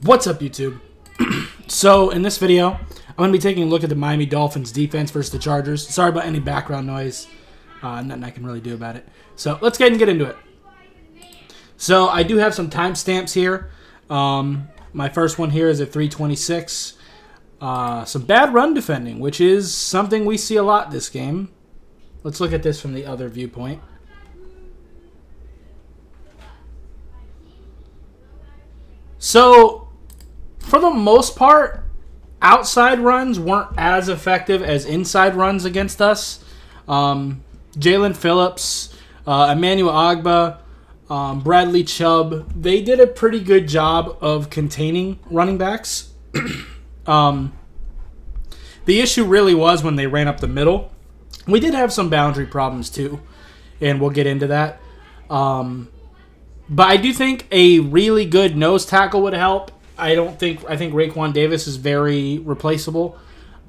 What's up, YouTube? So, in this video, I'm going to be taking a look at the Miami Dolphins defense versus the Chargers. Sorry about any background noise. Nothing I can really do about it. So, let's go ahead and get into it. So, I do have some timestamps here. My first one here is at 3:26. Some bad run defending, which is something we see a lot this game. Let's look at this from the other viewpoint. So, for the most part, outside runs weren't as effective as inside runs against us. Jalen Phillips, Emmanuel Ogbah, Bradley Chubb, they did a pretty good job of containing running backs. The issue really was when they ran up the middle. We did have some boundary problems too, and we'll get into that. But I do think a really good nose tackle would help. I think Raekwon Davis is very replaceable.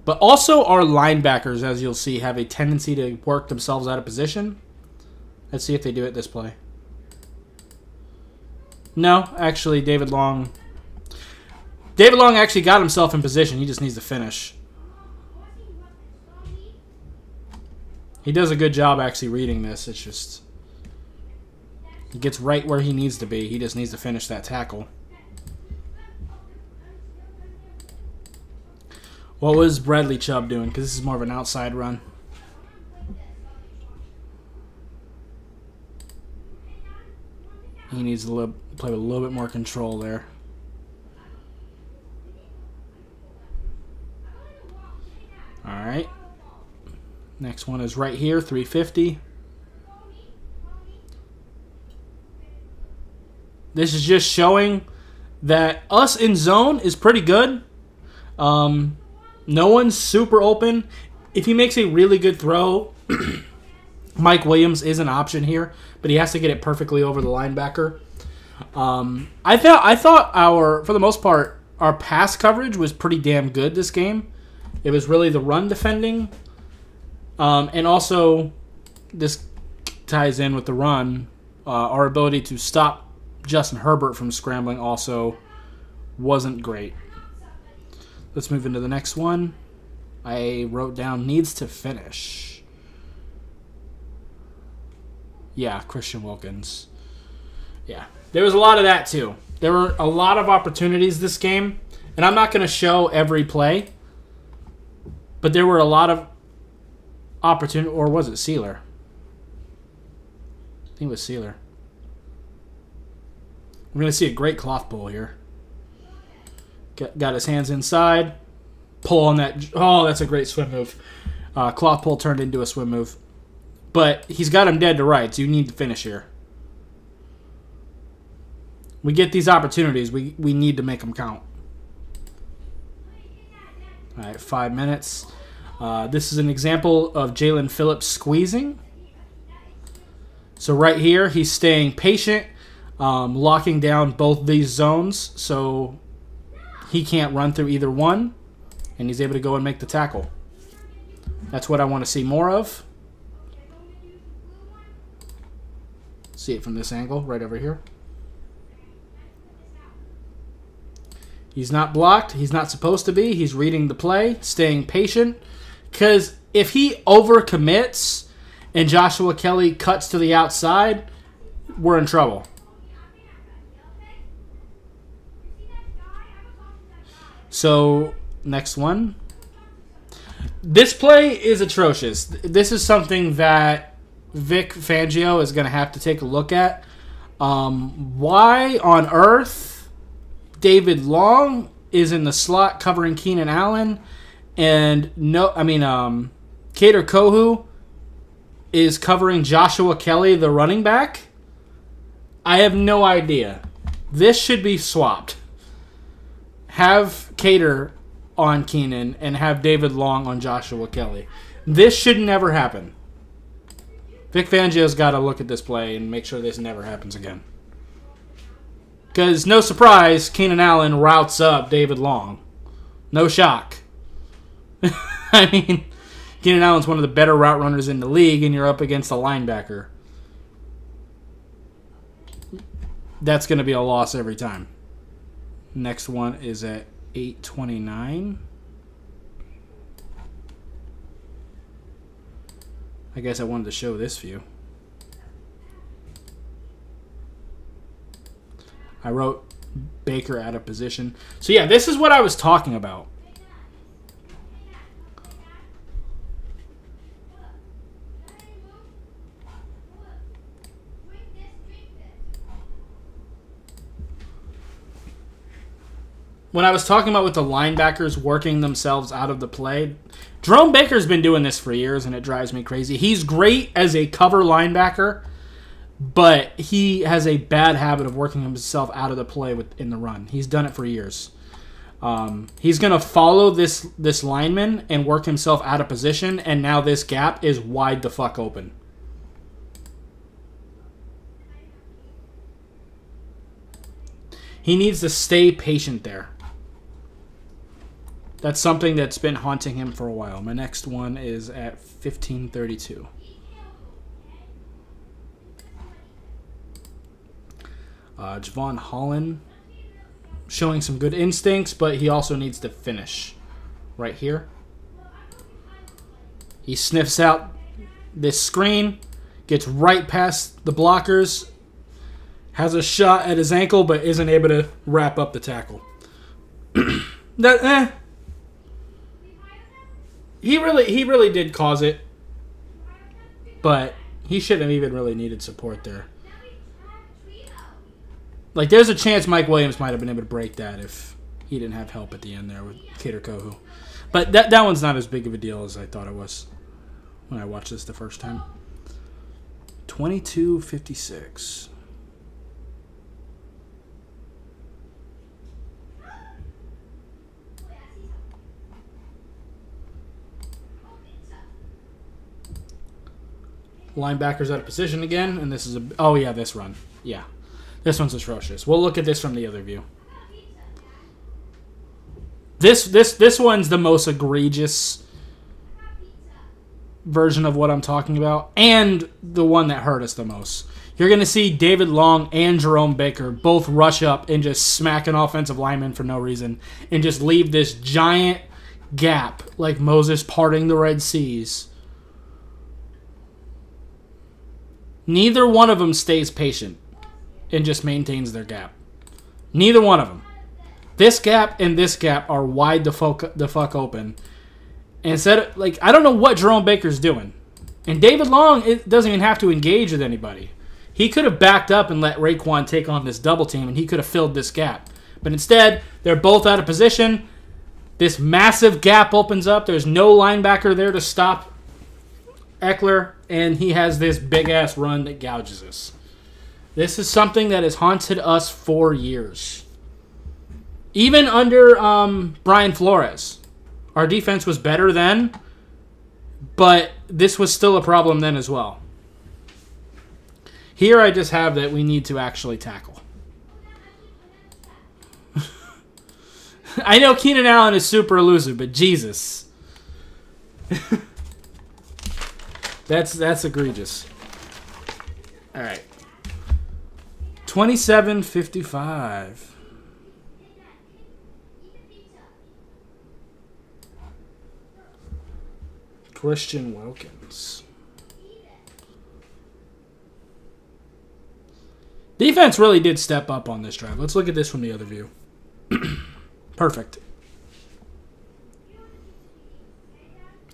But also our linebackers, as you'll see, have a tendency to work themselves out of position. Let's see if they do it this play. No, actually, David Long actually got himself in position. He just needs to finish. He does a good job actually reading this. It's just he gets right where he needs to be. He just needs to finish that tackle. What was Bradley Chubb doing? Because this is more of an outside run. He needs to play with a little bit more control there. All right. Next one is right here, 350. This is just showing that us in zone is pretty good. No one's super open. If he makes a really good throw, Mike Williams is an option here, but he has to get it perfectly over the linebacker. I thought for the most part, our pass coverage was pretty damn good this game. It was really the run defending. And also, this ties in with the run. Our ability to stop Justin Herbert from scrambling also wasn't great. Let's move into the next one. I wrote down needs to finish. Yeah, Christian Wilkins. Yeah, there was a lot of that too. There were a lot of opportunities this game, and I'm not going to show every play, but there were a lot of opportunity, or was it Sealer? I think it was Sealer. We're going to see a great cloth pull here. Got his hands inside. Pull on that. Oh, that's a great swim move. Cloth pull turned into a swim move. But he's got him dead to rights. You need to finish here. We get these opportunities. We need to make them count. All right, 5 minutes. This is an example of Jalen Phillips squeezing. So right here, he's staying patient, locking down both these zones so he can't run through either one, and he's able to go and make the tackle. That's what I want to see more of. See it from this angle, right over here. He's not blocked. He's not supposed to be. He's reading the play, staying patient. Because if he overcommits and Joshua Kelly cuts to the outside, we're in trouble. So, next one. This play is atrocious. This is something that Vic Fangio is going to have to take a look at. Why on earth David Long is in the slot covering Keenan Allen, and Kader Kohu is covering Joshua Kelly, the running back? I have no idea. This should be swapped. Have Kader on Keenan and have David Long on Joshua Kelly. This should never happen. Vic Fangio's got to look at this play and make sure this never happens again. Because, no surprise, Keenan Allen routes up David Long. No shock. I mean, Keenan Allen's one of the better route runners in the league, and you're up against a linebacker. That's going to be a loss every time. Next one is at 8:29. I guess I wanted to show this view. I wrote Baker out of position. So yeah, this is what I was talking about. When I was talking about with the linebackers working themselves out of the play, Jerome Baker's been doing this for years, and it drives me crazy. He's great as a cover linebacker, but he has a bad habit of working himself out of the play in the run. He's done it for years. He's going to follow this lineman and work himself out of position, and now this gap is wide the fuck open. He needs to stay patient there. That's something that's been haunting him for a while. My next one is at 15:32. Javon Holland showing some good instincts, but he also needs to finish right here. He sniffs out this screen, gets right past the blockers, has a shot at his ankle, but isn't able to wrap up the tackle. He really did cause it, but he shouldn't have even really needed support there. Like, there's a chance Mike Williams might have been able to break that if he didn't have help at the end there with Kader Kohu. But that one's not as big of a deal as I thought it was when I watched this the first time. 22:56. Linebackers out of position again, and this is this run. Yeah. This one's atrocious. We'll look at this from the other view. This one's the most egregious version of what I'm talking about, and the one that hurt us the most. You're going to see David Long and Jerome Baker both rush up and just smack an offensive lineman for no reason and just leave this giant gap like Moses parting the Red Seas. Neither one of them stays patient and just maintains their gap. Neither one of them. This gap and this gap are wide the fuck open. And I don't know what Jerome Baker's doing. And David Long doesn't even have to engage with anybody. He could have backed up and let Raekwon take on this double team, and he could have filled this gap. But instead, they're both out of position. This massive gap opens up. There's no linebacker there to stop Eckler, and he has this big-ass run that gouges us. This is something that has haunted us for years. Even under Brian Flores, our defense was better then, but this was still a problem then as well. Here I just have that we need to actually tackle. I know Keenan Allen is super elusive, but Jesus. That's egregious. All right. 27:55. Christian Wilkins. Defense really did step up on this drive. Let's look at this from the other view. Perfect.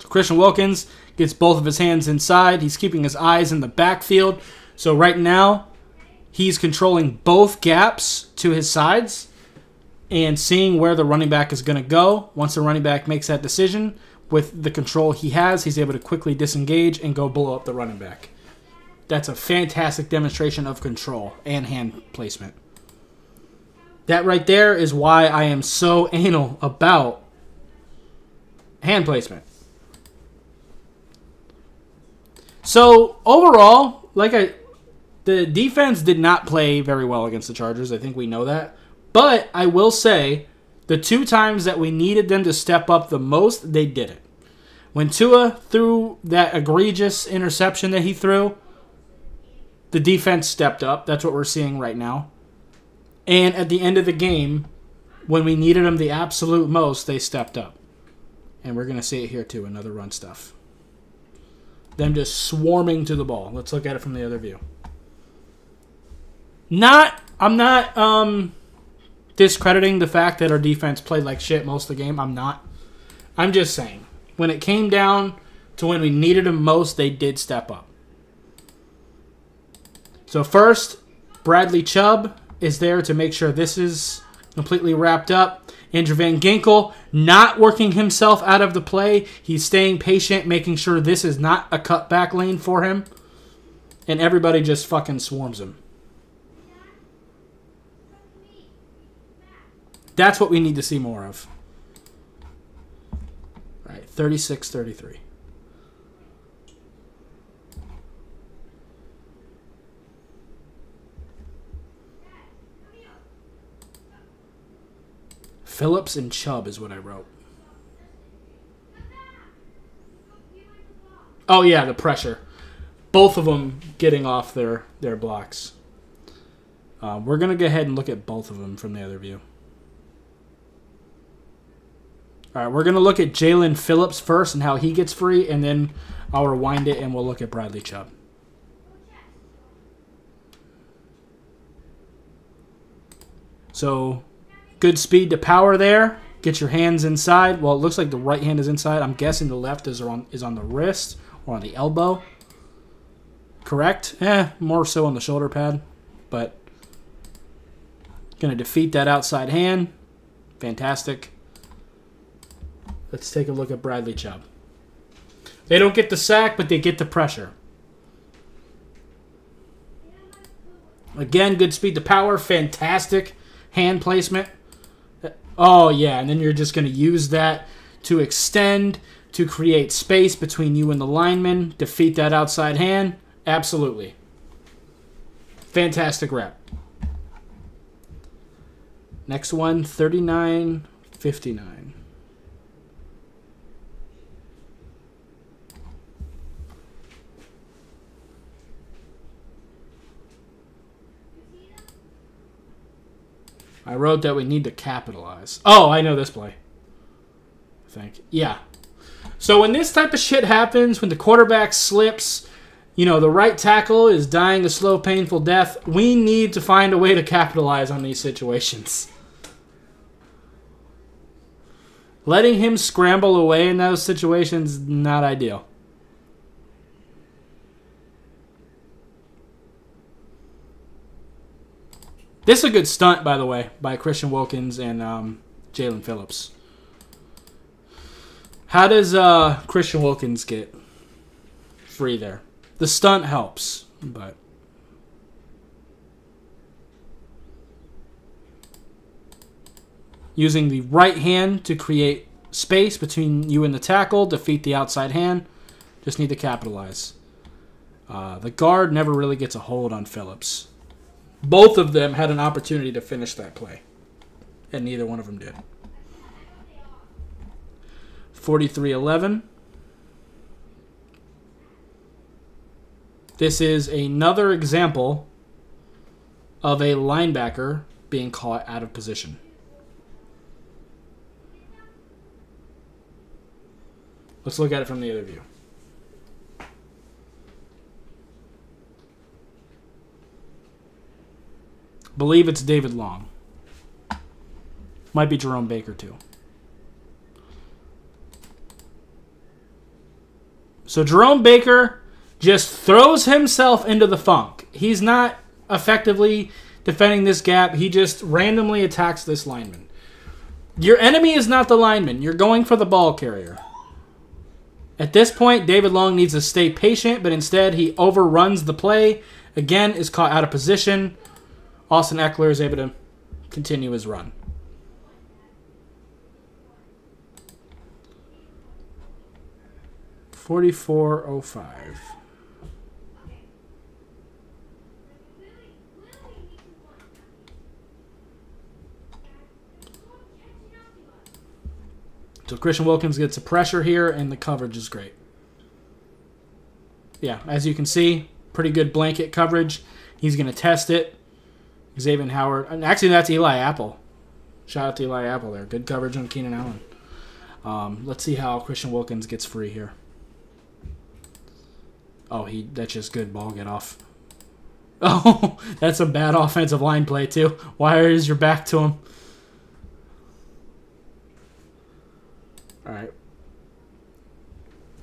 So Christian Wilkins gets both of his hands inside. He's keeping his eyes in the backfield. So right now, he's controlling both gaps to his sides and seeing where the running back is going to go. Once the running back makes that decision, with the control he has, he's able to quickly disengage and go blow up the running back. That's a fantastic demonstration of control and hand placement. That right there is why I am so anal about hand placement. So overall, the defense did not play very well against the Chargers. I think we know that. But I will say, the two times that we needed them to step up the most, they did it. When Tua threw that egregious interception that he threw, the defense stepped up. That's what we're seeing right now. And at the end of the game, when we needed them the absolute most, they stepped up. And we're going to see it here too, another run stuff. Them just swarming to the ball. Let's look at it from the other view. I'm not discrediting the fact that our defense played like shit most of the game. I'm not. I'm just saying, when it came down to when we needed them most, they did step up. So first, Bradley Chubb is there to make sure this is completely wrapped up. Andrew Van Ginkel not working himself out of the play. He's staying patient, making sure this is not a cutback lane for him. And everybody just fucking swarms him. That's what we need to see more of. All right, 36-33. Phillips and Chubb is what I wrote. Oh, yeah, the pressure. Both of them getting off their blocks. We're going to go ahead and look at both of them from the other view. All right, we're going to look at Jalen Phillips first and how he gets free, and then I'll rewind it and we'll look at Bradley Chubb. So, good speed to power there. Get your hands inside. Well, it looks like the right hand is inside. I'm guessing the left is on the wrist or on the elbow. Correct? More so on the shoulder pad. But going to defeat that outside hand. Fantastic. Let's take a look at Bradley Chubb. They don't get the sack, but they get the pressure. Again, good speed to power. Fantastic hand placement. Oh, yeah, and then you're just going to use that to extend, to create space between you and the lineman, defeat that outside hand. Absolutely. Fantastic rep. Next one, 39-59. I wrote that we need to capitalize. Oh, I know this play. I think. Yeah. So when this type of shit happens, when the quarterback slips, you know, the right tackle is dying a slow, painful death, we need to find a way to capitalize on these situations. Letting him scramble away in those situations, not ideal. This is a good stunt, by the way, by Christian Wilkins and Jalen Phillips. How does Christian Wilkins get free there? The stunt helps, but using the right hand to create space between you and the tackle, defeat the outside hand. Just need to capitalize. The guard never really gets a hold on Phillips. Both of them had an opportunity to finish that play, and neither one of them did. 43-11. This is another example of a linebacker being caught out of position. Let's look at it from the other view. Believe it's David Long. Might be Jerome Baker too. So Jerome Baker just throws himself into the funk. He's not effectively defending this gap. He just randomly attacks this lineman. Your enemy is not the lineman. You're going for the ball carrier. At this point, David Long needs to stay patient, but instead he overruns the play. Again, is caught out of position. Austin Eckler is able to continue his run. $44.05. So Christian Wilkins gets a pressure here, and the coverage is great. Yeah, as you can see, pretty good blanket coverage. He's going to test it. Xavier Howard. And actually, that's Eli Apple. Shout out to Eli Apple there. Good coverage on Keenan Allen. Let's see how Christian Wilkins gets free here. Oh, that's just good ball get off. Oh, that's a bad offensive line play too. Wires your back to him. All right.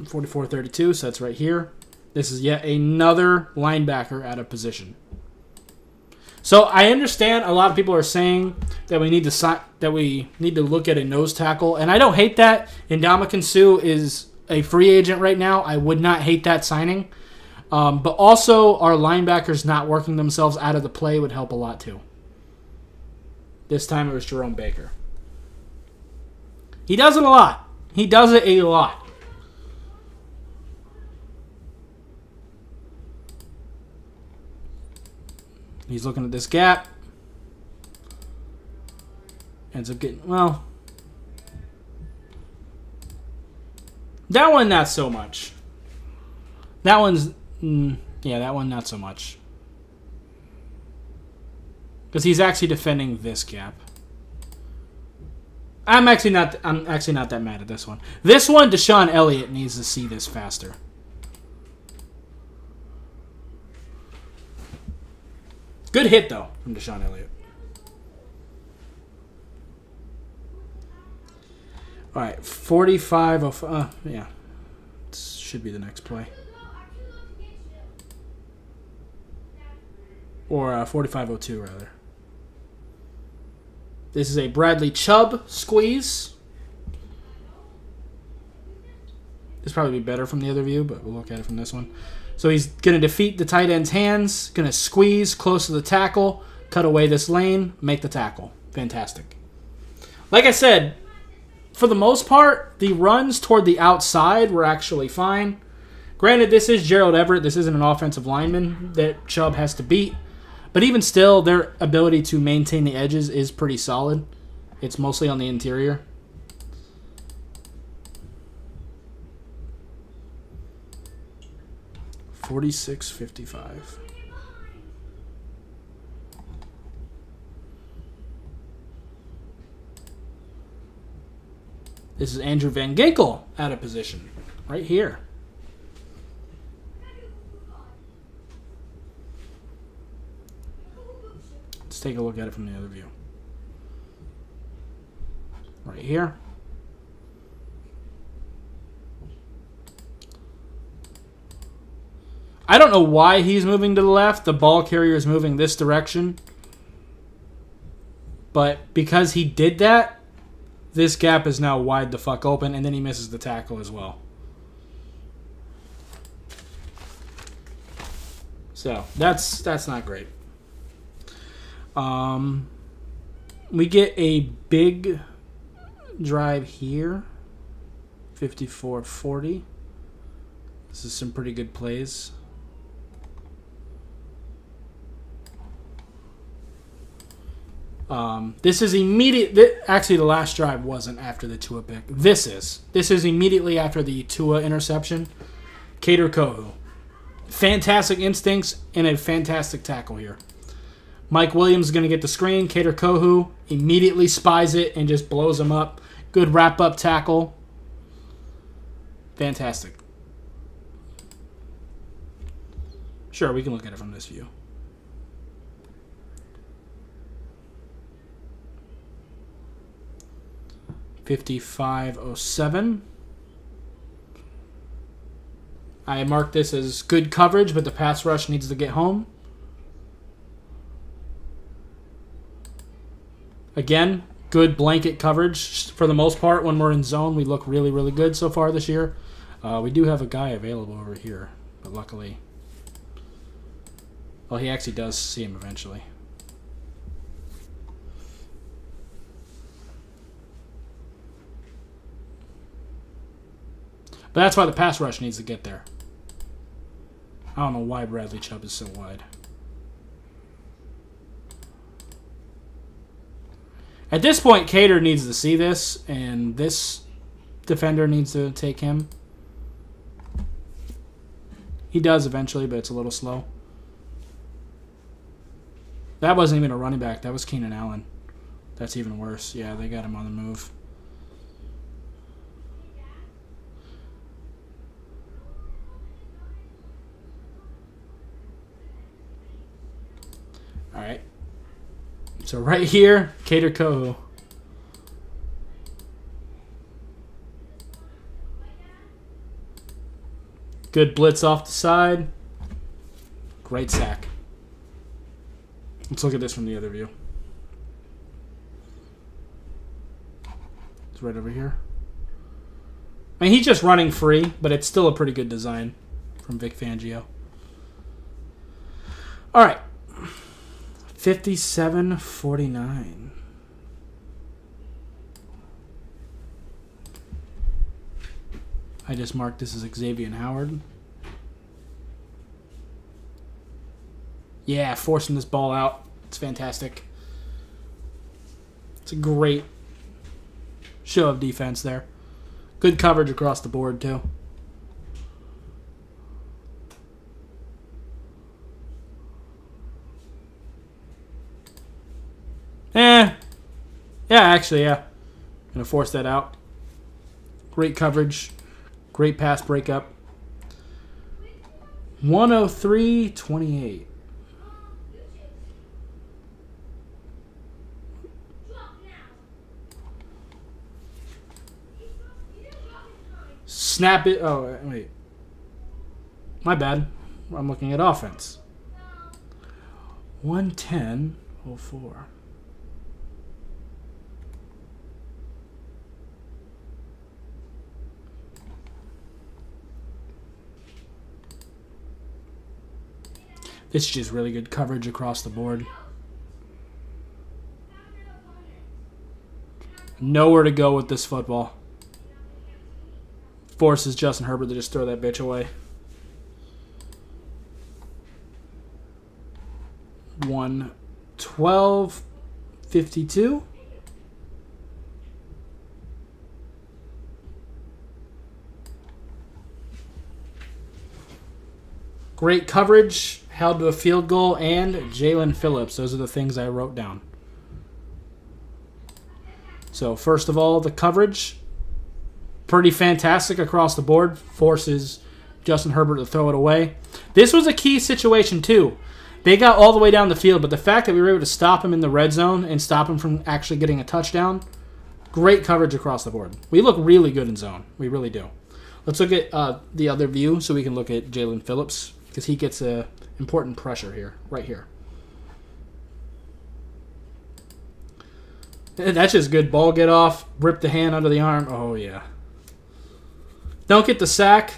44-32, so that's right here. This is yet another linebacker out of position. So I understand a lot of people are saying that we need to look at a nose tackle, and I don't hate that. Ndamukong Suh is a free agent right now. I would not hate that signing. But also, our linebackers not working themselves out of the play would help a lot, too. This time it was Jerome Baker. He does it a lot. He does it a lot. He's looking at this gap. Ends up getting, well, that one not so much. That one's, yeah, that one not so much. Because he's actually defending this gap. I'm actually not that mad at this one. This one, Deshaun Elliott needs to see this faster. Good hit, though, from Deshaun Elliott. All right, 45 of, yeah. This should be the next play. Or 45-02, rather. This is a Bradley Chubb squeeze. This probably be better from the other view, but we'll look at it from this one. So he's going to defeat the tight end's hands, going to squeeze close to the tackle, cut away this lane, make the tackle. Fantastic. Like I said, for the most part, the runs toward the outside were actually fine. Granted, this is Gerald Everett. This isn't an offensive lineman that Chubb has to beat. But even still, their ability to maintain the edges is pretty solid. It's mostly on the interior. $46.55. This is Andrew Van Ginkel out of position. Right here. Let's take a look at it from the other view. Right here. I don't know why he's moving to the left. The ball carrier is moving this direction. But because he did that, this gap is now wide the fuck open, and then he misses the tackle as well. So, that's not great. We get a big drive here. 54-40. This is some pretty good plays. This is immediate. Actually, the last drive wasn't after the Tua pick. This is immediately after the Tua interception. Kader Kohou. Fantastic instincts and a fantastic tackle here. Mike Williams is going to get the screen. Kader Kohou immediately spies it and just blows him up. Good wrap-up tackle. Fantastic. Sure, we can look at it from this view. $55.07. I marked this as good coverage, but the pass rush needs to get home. Again, good blanket coverage for the most part. When we're in zone, we look really, really good so far this year. We do have a guy available over here, but luckily... Well, he actually does see him eventually. But that's why the pass rush needs to get there. I don't know why Bradley Chubb is so wide. At this point, Kader needs to see this, and this defender needs to take him. He does eventually, but it's a little slow. That wasn't even a running back. That was Keenan Allen. That's even worse. Yeah, they got him on the move. All right. So right here, Cater Kohu. Good blitz off the side. Great sack. Let's look at this from the other view. It's right over here. I mean, he's just running free, but it's still a pretty good design from Vic Fangio. All right. 57-49. I just marked this as Xavier Howard. Yeah, forcing this ball out. It's fantastic. It's a great show of defense there. Good coverage across the board, too. Yeah, actually, yeah. Gonna force that out. Great coverage. Great pass breakup. 103-28. Snap it. Oh, wait. My bad. I'm looking at offense. 110-04. This is just really good coverage across the board. Nowhere to go with this football. Forces Justin Herbert to just throw that bitch away. 112-52. Great coverage, held to a field goal, and Jalen Phillips. Those are the things I wrote down. So first of all, the coverage, pretty fantastic across the board. Forces Justin Herbert to throw it away. This was a key situation too. They got all the way down the field, but the fact that we were able to stop him in the red zone and stop him from actually getting a touchdown, great coverage across the board. We look really good in zone. We really do. Let's look at the other view so we can look at Jalen Phillips because he gets important pressure here, right here. That's just good. Ball get off, rip the hand under the arm. Oh, yeah. Don't get the sack,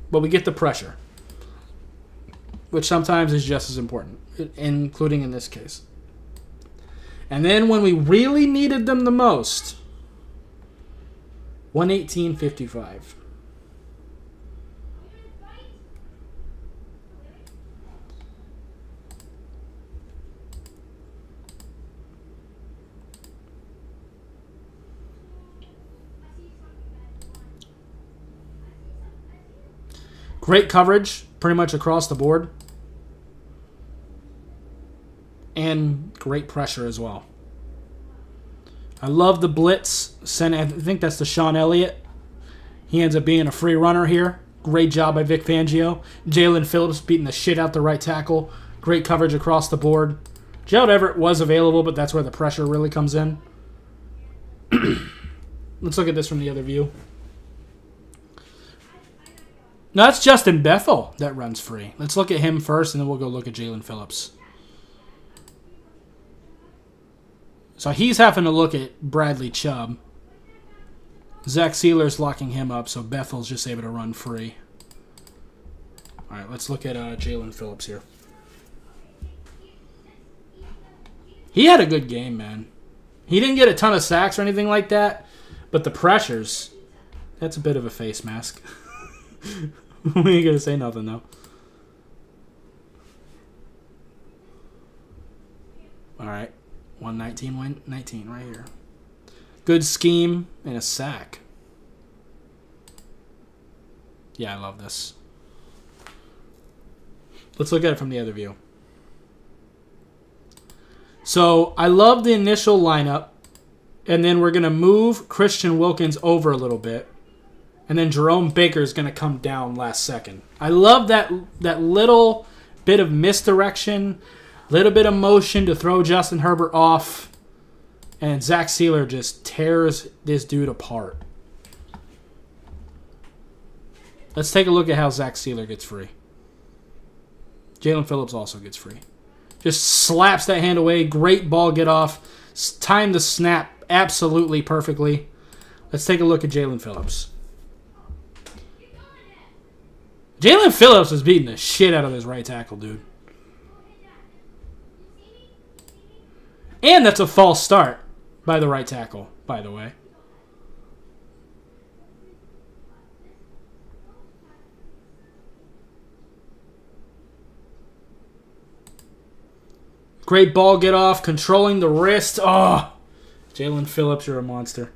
but we get the pressure, which sometimes is just as important, including in this case. And then when we really needed them the most, 118-55. Great coverage, pretty much across the board. And great pressure as well. I love the blitz. I think that's the Sean Elliott. He ends up being a free runner here. Great job by Vic Fangio. Jalen Phillips beating the shit out the right tackle. Great coverage across the board. Gerald Everett was available, but that's where the pressure really comes in. Let's look at this from the other view. No, that's Justin Bethel that runs free. Let's look at him first, and then we'll go look at Jalen Phillips. So he's having to look at Bradley Chubb. Zach Sealer's locking him up, so Bethel's just able to run free. All right, let's look at Jalen Phillips here. He had a good game, man. He didn't get a ton of sacks or anything like that, but the pressures, that's a bit of a face mask. We ain't gonna say nothing though. All right, 119 right here. Good scheme and a sack. Yeah, I love this. Let's look at it from the other view. So I love the initial lineup. And then we're going to move Christian Wilkins over a little bit. And then Jerome Baker is going to come down last second. I love that little bit of misdirection, little bit of motion to throw Justin Herbert off. And Zach Sealer just tears this dude apart. Let's take a look at how Zach Sealer gets free. Jalen Phillips also gets free. Just slaps that hand away. Great ball get off. Timed the snap absolutely perfectly. Let's take a look at Jalen Phillips. Jalen Phillips is beating the shit out of his right tackle, dude. And that's a false start by the right tackle, by the way. Great ball get off, controlling the wrist. Oh, Jalen Phillips, you're a monster.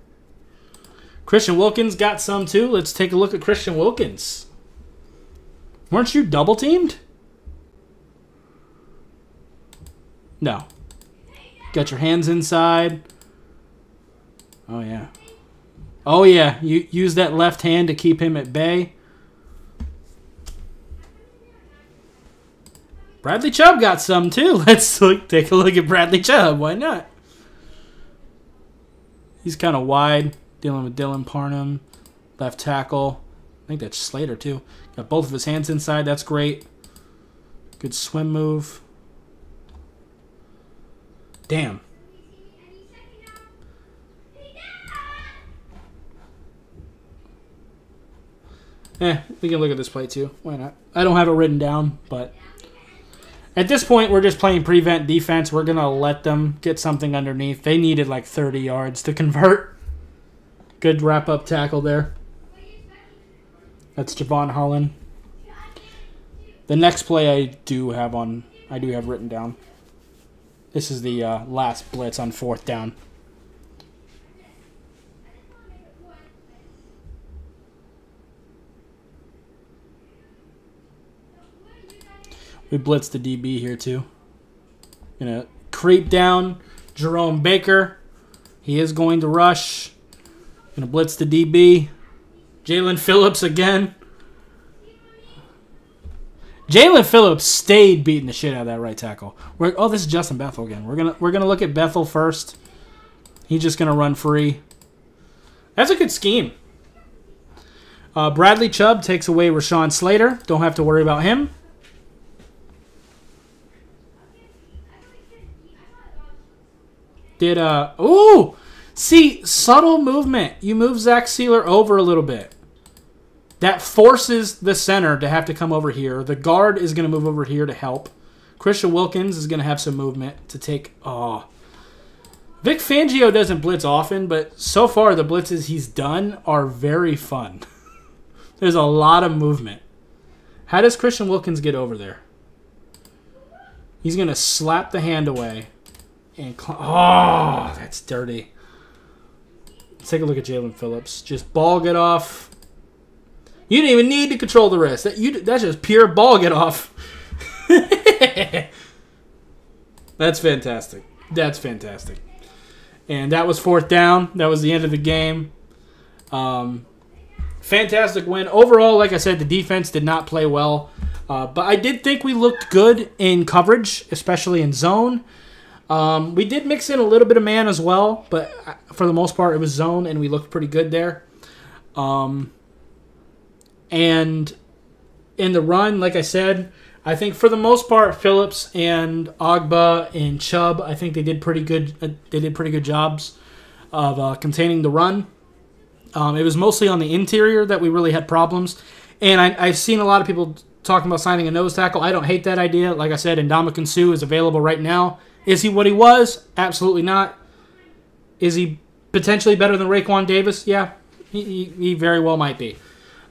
Christian Wilkins got some too. Let's take a look at Christian Wilkins. Weren't you double teamed? No. Got your hands inside. Oh, yeah. Oh, yeah. You use that left hand to keep him at bay. Bradley Chubb got some, too. Let's take a look at Bradley Chubb. Why not? He's kind of wide, dealing with Dylan Parham. Left tackle. I think that's Slater, too. Got both of his hands inside. That's great. Good swim move. Damn. We can look at this play, too. Why not? I don't have it written down, but at this point, we're just playing prevent defense. We're going to let them get something underneath. They needed like 30 yards to convert. Good wrap-up tackle there. That's Javon Holland. The next play I do have written down. This is the last blitz on 4th down. We blitzed the DB here too. Gonna creep down Jerome Baker. He is going to rush. Gonna blitz the DB. Jalen Phillips again. Jalen Phillips stayed beating the shit out of that right tackle. This is Justin Bethel again. We're gonna look at Bethel first. He's just gonna run free. That's a good scheme. Bradley Chubb takes away Rashawn Slater. Don't have to worry about him. See, subtle movement. You move Zach Sealer over a little bit. That forces the center to have to come over here. The guard is going to move over here to help. Christian Wilkins is going to have some movement to take. Oh. Vic Fangio doesn't blitz often, but so far the blitzes he's done are very fun. There's a lot of movement. How does Christian Wilkins get over there? He's going to slap the hand away. And that's dirty. Let's take a look at Jalen Phillips. Just ball get off. You didn't even need to control the wrist. That's just pure ball get off. That's fantastic. That's fantastic. And that was 4th down. That was the end of the game. Fantastic win. Overall, like I said, the defense did not play well. But I did think we looked good in coverage, especially in zone. We did mix in a little bit of man as well, but for the most part, it was zone, and we looked pretty good there. And in the run, like I said, I think for the most part, Phillips and Ogba and Chubb, I think they did pretty good. They did pretty good jobs of containing the run. It was mostly on the interior that we really had problems, and I've seen a lot of people talking about signing a nose tackle. I don't hate that idea. Like I said, Ndamukong Suh is available right now. Is he what he was? Absolutely not. Is he potentially better than Raekwon Davis? Yeah, he very well might be.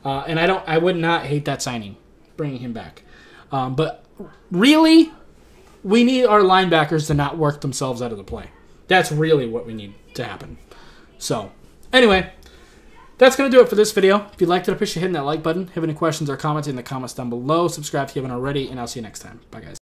And I would not hate that signing, bringing him back. But really, we need our linebackers to not work themselves out of the play. That's really what we need to happen. So, anyway, that's going to do it for this video. If you liked it, I appreciate hitting that like button. Have any questions or comments in the comments down below. Subscribe if you haven't already, and I'll see you next time. Bye, guys.